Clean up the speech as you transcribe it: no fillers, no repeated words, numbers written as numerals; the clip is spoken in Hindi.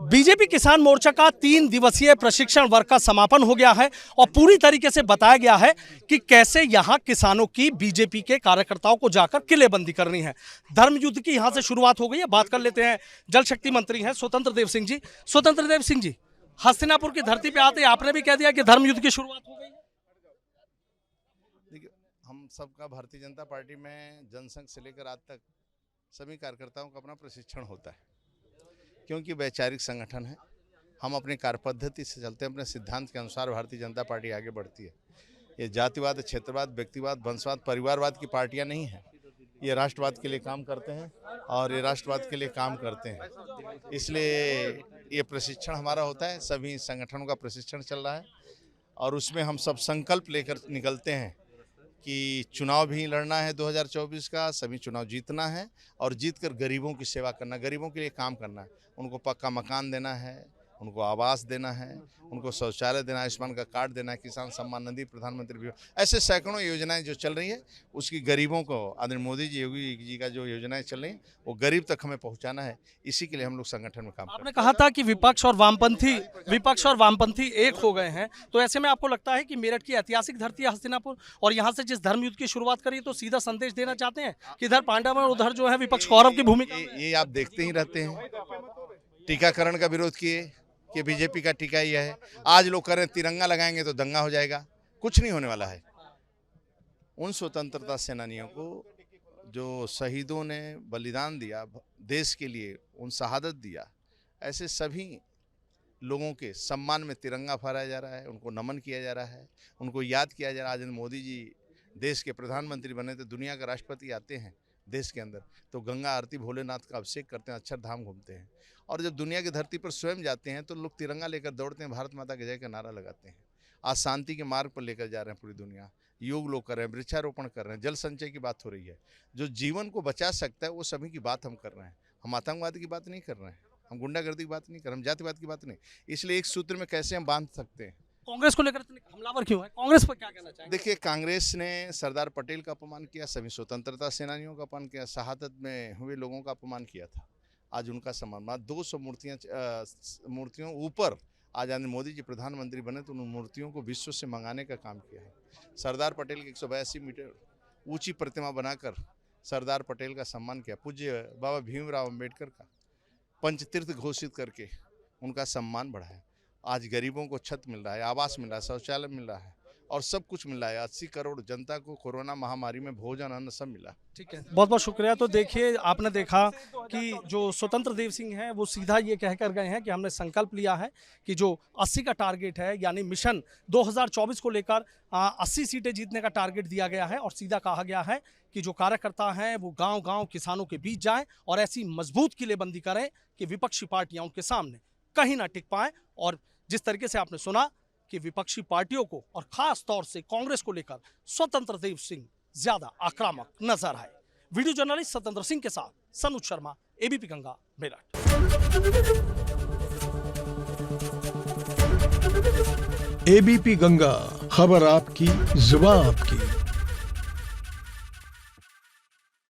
बीजेपी किसान मोर्चा का 3 दिवसीय प्रशिक्षण वर्ग का समापन हो गया है और पूरी तरीके से बताया गया है कि कैसे यहां किसानों की बीजेपी के कार्यकर्ताओं को जाकर किलेबंदी करनी है। धर्म युद्ध की यहां से शुरुआत हो गई है। बात कर लेते हैं, जल शक्ति मंत्री हैं स्वतंत्र देव सिंह जी। स्वतंत्र देव सिंह जी, हस्तिनापुर की धरती पे आते आपने भी कह दिया कि धर्म युद्ध की शुरुआत हो गई। देखिए, हम सबका भारतीय जनता पार्टी में जनसंघ से लेकर आज तक सभी कार्यकर्ताओं का अपना प्रशिक्षण होता है, क्योंकि वैचारिक संगठन है। हम अपनी कार्य पद्धति से चलते हैं, अपने सिद्धांत के अनुसार भारतीय जनता पार्टी आगे बढ़ती है। ये जातिवाद, क्षेत्रवाद, व्यक्तिवाद, वंशवाद, परिवारवाद की पार्टियां नहीं हैं। ये राष्ट्रवाद के लिए काम करते हैं और ये राष्ट्रवाद के लिए काम करते हैं। इसलिए ये प्रशिक्षण हमारा होता है, सभी संगठनों का प्रशिक्षण चल रहा है और उसमें हम सब संकल्प लेकर निकलते हैं कि चुनाव भी लड़ना है 2024 का, सभी चुनाव जीतना है और जीतकर गरीबों की सेवा करना, गरीबों के लिए काम करना है। उनको पक्का मकान देना है, उनको आवास देना है, उनको शौचालय देना है, आयुष्मान का कार्ड देना है, किसान सम्मान निधि, प्रधानमंत्री भी, ऐसे सैकड़ों योजनाएं जो चल रही है उसकी गरीबों को, आदरणीय मोदी जी, योगी जी का जो योजनाएं चल रही हैं वो गरीब तक हमें पहुंचाना है। इसी के लिए हम लोग संगठन में काम आपने कहा था कि विपक्ष और वामपंथी एक हो गए हैं, तो ऐसे में आपको लगता है कि मेरठ की ऐतिहासिक धरती है हस्तिनापुर और यहाँ से जिस धर्म युद्ध की शुरुआत करी तो सीधा संदेश देना चाहते हैं कि इधर पांडव और उधर जो है विपक्ष कौरव की भूमिका? ये आप देखते ही रहते हैं। टीकाकरण का विरोध किए कि बीजेपी का टीका ही है। आज लोग कह रहे हैं तिरंगा लगाएंगे तो दंगा हो जाएगा। कुछ नहीं होने वाला है। उन स्वतंत्रता सेनानियों को जो शहीदों ने बलिदान दिया देश के लिए, उन शहादत दिया, ऐसे सभी लोगों के सम्मान में तिरंगा फहराया जा रहा है, उनको नमन किया जा रहा है, उनको याद किया जा रहा है। आज मोदी जी देश के प्रधानमंत्री बने तो दुनिया के राष्ट्रपति आते हैं देश के अंदर तो गंगा आरती, भोलेनाथ का अभिषेक करते हैं, अक्षरधाम घूमते हैं और जब दुनिया की धरती पर स्वयं जाते हैं तो लोग तिरंगा लेकर दौड़ते हैं, भारत माता की जय का नारा लगाते हैं। आज शांति के मार्ग पर लेकर जा रहे हैं पूरी दुनिया। योग लोग कर रहे हैं, वृक्षारोपण कर रहे हैं, जल संचय की बात हो रही है। जो जीवन को बचा सकता है वो सभी की बात हम कर रहे हैं। हम आतंकवाद की बात नहीं कर रहे हैं, हम गुंडागर्दी की बात नहीं कर रहे, हम जातिवाद की बात नहीं। इसलिए एक सूत्र में कैसे हम बांध सकते हैं। कांग्रेस को लेकर हमलावर क्यों है? कांग्रेस पर क्या कहना चाहेंगे? देखिए, कांग्रेस ने सरदार पटेल का अपमान किया, सभी स्वतंत्रता सेनानियों का अपमान किया, शहादत में हुए लोगों का अपमान किया था। आज उनका सम्मान 200 मूर्तियों ऊपर आज मोदी जी प्रधानमंत्री बने तो उन मूर्तियों को विश्व से मंगाने का काम किया है। सरदार पटेल की 182 मीटर ऊंची प्रतिमा बनाकर सरदार पटेल का सम्मान किया। पूज्य बाबा भीमराव अम्बेडकर का पंचतीर्थ घोषित करके उनका सम्मान बढ़ाया। आज गरीबों को छत मिल रहा है, आवास मिल रहा है, शौचालय मिल रहा है और सब कुछ मिल रहा है। 80 करोड़ जनता को कोरोना महामारी में भोजन, अन्न सब मिला। ठीक है, बहुत बहुत शुक्रिया। तो देखिए, आपने देखा कि जो स्वतंत्र देव सिंह हैं वो सीधा ये कहकर गए हैं कि हमने संकल्प लिया है कि जो 80 का टारगेट है, यानी मिशन 2024 को लेकर 80 सीटें जीतने का टारगेट दिया गया है और सीधा कहा गया है कि जो कार्यकर्ता हैं वो गांव-गांव किसानों के बीच जाएं और ऐसी मजबूत किलेबंदी करें कि विपक्षी पार्टियां उनके सामने कहीं ना टिक पाएं। और जिस तरीके से आपने सुना कि विपक्षी पार्टियों को और खास तौर से कांग्रेस को लेकर स्वतंत्र देव सिंह ज्यादा आक्रामक नजर आए। वीडियो जर्नलिस्ट स्वतंत्र सिंह के साथ सनुज शर्मा, एबीपी गंगा, मेरठ। एबीपी गंगा, खबर आपकी, जुबान आपकी।